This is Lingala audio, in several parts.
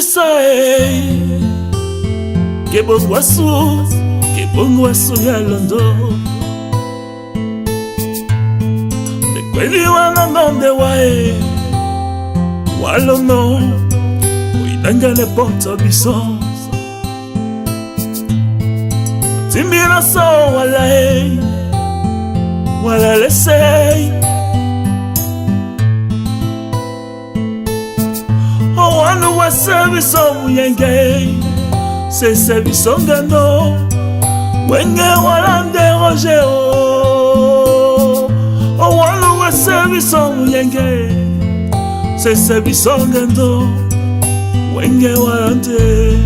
bisae ke bongo asu ya londo de kweli wana nonde wae walono oidangale ponto biso timbira so wala lesei wanu wa serviso muyenge se serviso ngano wenge walande roje o wanu wa serviso muyenge se serviso ngano wenge walande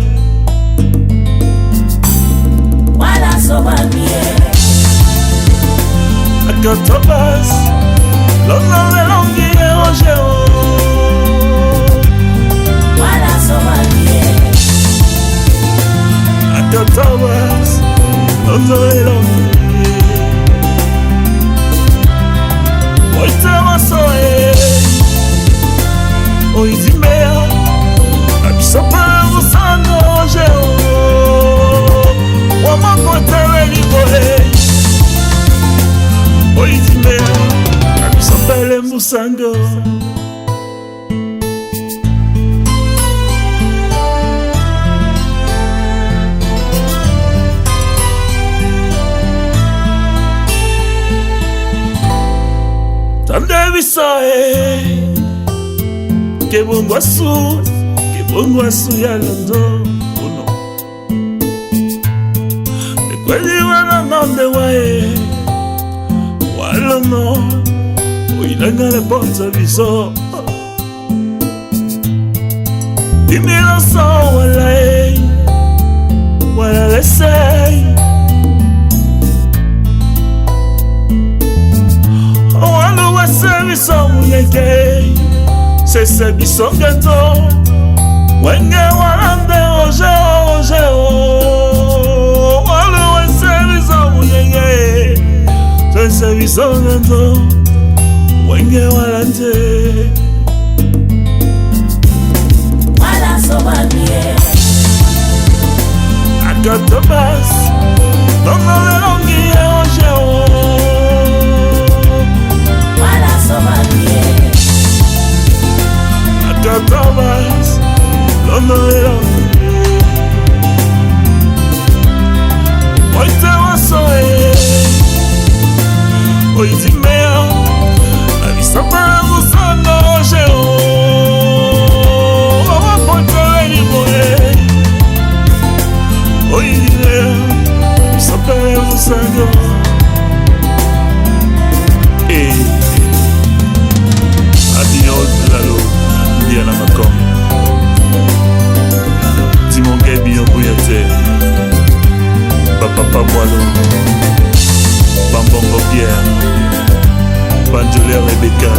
wala so babie akatobas lona longi roje Akatobas lona longi oitama soe oizimea abisopara musano jeo wamakotareli bohe oizimea abisopele musando bisae ke bongo asu ya londo uno de kweli wana nonde wae walono oilangale ponto biso dimira so wala lesei serviso muyenge se serviso ngento wenge walande oje wale serviso muyenge se serviso ngento wenge walande wala so babie akatobas lona longi oje Akatobas lona longi oitama soe oizimea abisopara musano jeo wamakotareli bohe oizimea abisopara musano Lalo, Diana Macom Timongue Bion Bouyate Papa Paboilo Bambongo Pierre Banjolé Rebecca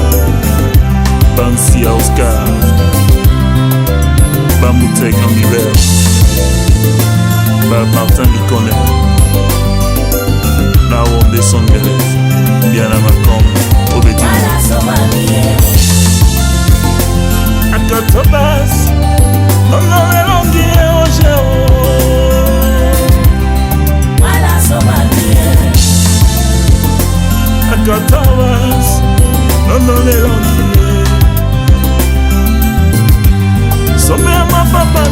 Bansia Oscar Bamoutek Angiver Martin Mikone Nawom de Songeles Diana Macom Obedi Akatobas lona longi oje wala so babie Akatobas lona longi some ma papa